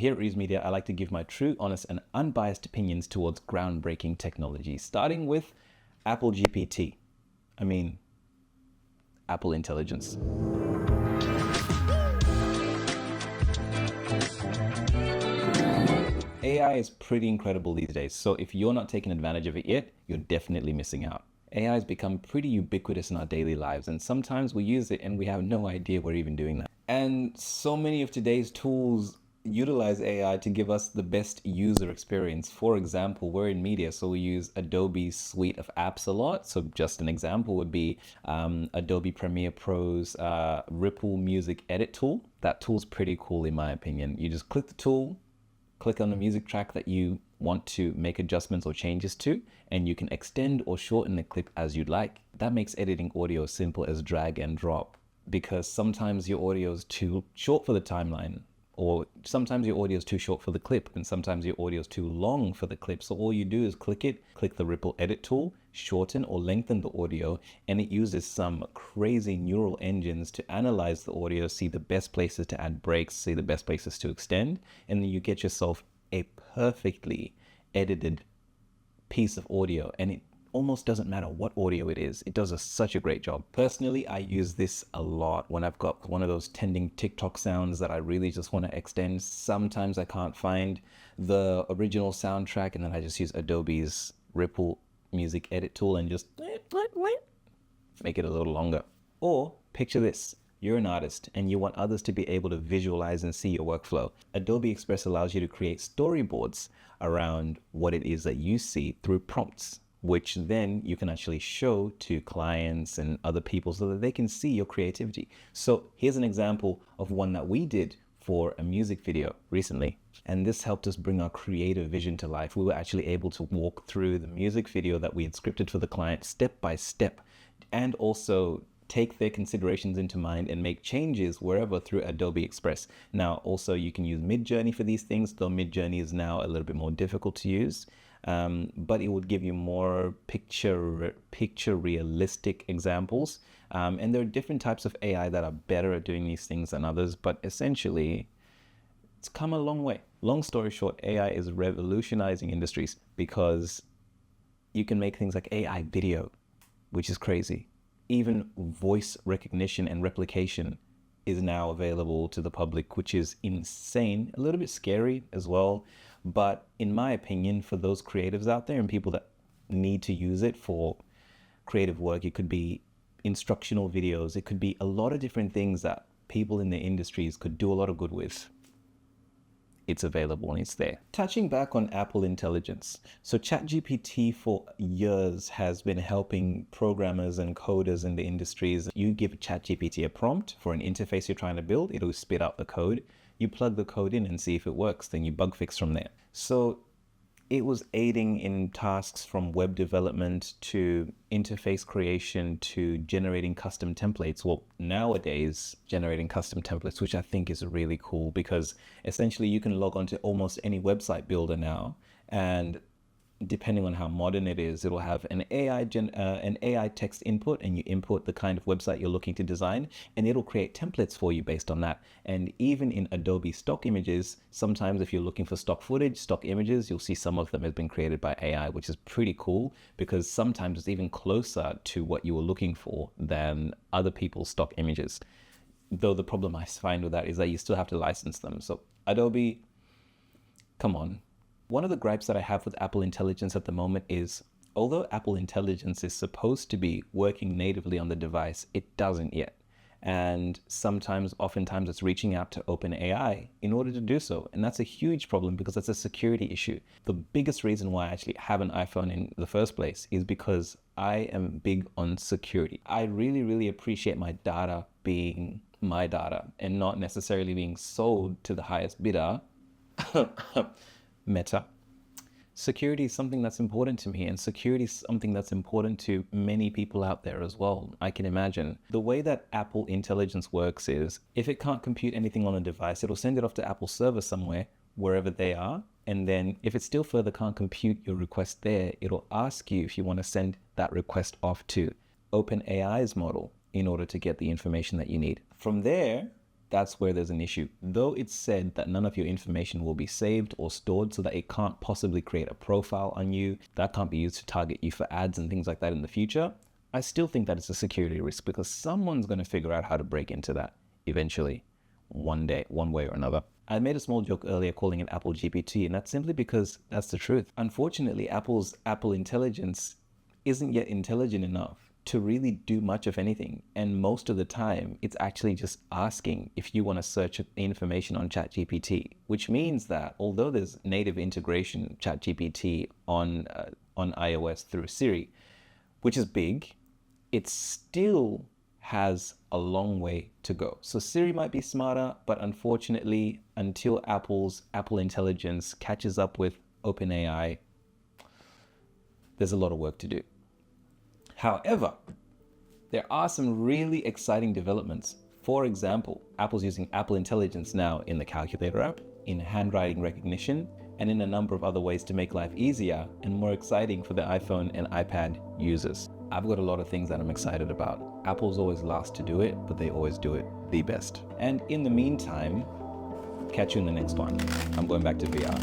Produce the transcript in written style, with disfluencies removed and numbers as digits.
here at Reeves Media, I like to give my true, honest, and unbiased opinions towards groundbreaking technology, starting with Apple GPT. I mean, Apple Intelligence. AI is pretty incredible these days, so if you're not taking advantage of it yet, you're definitely missing out. AI has become pretty ubiquitous in our daily lives, and sometimes we use it and we have no idea we're even doing that. And so many of today's tools utilize AI to give us the best user experience. For example, we're in media, so we use Adobe's suite of apps a lot. So just an example would be Adobe Premiere Pro's Ripple music edit tool. That tool's pretty cool in my opinion. You just click the tool, click on the music track that you want to make adjustments or changes to, and you can extend or shorten the clip as you'd like. That makes editing audio simple as drag and drop, because sometimes your audio is too short for the timeline, or sometimes your audio is too short for the clip, and sometimes your audio is too long for the clip. So all you do is click the Ripple edit tool, shorten or lengthen the audio, and it uses some crazy neural engines to analyze the audio, see the best places to add breaks, see the best places to extend, and then you get yourself a perfectly edited piece of audio, and it almost doesn't matter what audio it is. It does such a great job. Personally, I use this a lot when I've got one of those trending TikTok sounds that I really just want to extend. Sometimes I can't find the original soundtrack, and then I just use Adobe's Ripple music edit tool and just make it a little longer. Or picture this. You're an artist and you want others to be able to visualize and see your workflow. Adobe Express allows you to create storyboards around what it is that you see through prompts, which then you can actually show to clients and other people so that they can see your creativity. So here's an example of one that we did for a music video recently. And this helped us bring our creative vision to life. We were actually able to walk through the music video that we had scripted for the client step by step, and also take their considerations into mind and make changes wherever through Adobe Express. Now, also you can use Midjourney for these things, though Midjourney is now a little bit more difficult to use. But it would give you more picture realistic examples. And there are different types of AI that are better at doing these things than others, but essentially it's come a long way. Long story short, AI is revolutionizing industries because you can make things like AI video, which is crazy. Even voice recognition and replication is now available to the public, which is insane, a little bit scary as well. But in my opinion, for those creatives out there and people that need to use it for creative work, it could be instructional videos, it could be a lot of different things that people in the industries could do a lot of good with. It's available and it's there. Touching back on Apple Intelligence. So ChatGPT for years has been helping programmers and coders in the industries. You give ChatGPT a prompt for an interface you're trying to build, it'll spit out the code. You plug the code in and see if it works, then you bug fix from there. So it was aiding in tasks from web development to interface creation to generating custom templates. Well, nowadays, generating custom templates, which I think is really cool because essentially you can log on to almost any website builder now, and depending on how modern it is, it'll have an AI text input, and you input the kind of website you're looking to design, and it'll create templates for you based on that. And even in Adobe stock images, sometimes if you're looking for stock footage, stock images, you'll see some of them have been created by AI, which is pretty cool because sometimes it's even closer to what you were looking for than other people's stock images. Though the problem I find with that is that you still have to license them. So Adobe, come on. One of the gripes that I have with Apple Intelligence at the moment is, although Apple Intelligence is supposed to be working natively on the device, it doesn't yet. And oftentimes it's reaching out to OpenAI in order to do so. And that's a huge problem because that's a security issue. The biggest reason why I actually have an iPhone in the first place is because I am big on security. I really, really appreciate my data being my data and not necessarily being sold to the highest bidder. Meta. Security is something that's important to me, and security is something that's important to many people out there as well, I can imagine. The way that Apple Intelligence works is, if it can't compute anything on a device, it'll send it off to Apple server somewhere, wherever they are, and then if it still further can't compute your request there, it'll ask you if you want to send that request off to OpenAI's model in order to get the information that you need. From there, that's where there's an issue. Though it's said that none of your information will be saved or stored so that it can't possibly create a profile on you, that can't be used to target you for ads and things like that in the future, I still think that it's a security risk because someone's going to figure out how to break into that eventually, one day, one way or another. I made a small joke earlier calling it Apple GPT, and that's simply because that's the truth. Unfortunately, Apple's Apple Intelligence isn't yet intelligent enough to really do much of anything. And most of the time, it's actually just asking if you want to search information on ChatGPT, which means that although there's native integration ChatGPT on iOS through Siri, which is big, it still has a long way to go. So Siri might be smarter, but unfortunately, until Apple Intelligence catches up with OpenAI, there's a lot of work to do. However, there are some really exciting developments. For example, Apple's using Apple Intelligence now in the calculator app, in handwriting recognition, and in a number of other ways to make life easier and more exciting for the iPhone and iPad users. I've got a lot of things that I'm excited about. Apple's always last to do it, but they always do it the best. And in the meantime, catch you in the next one. I'm going back to VR.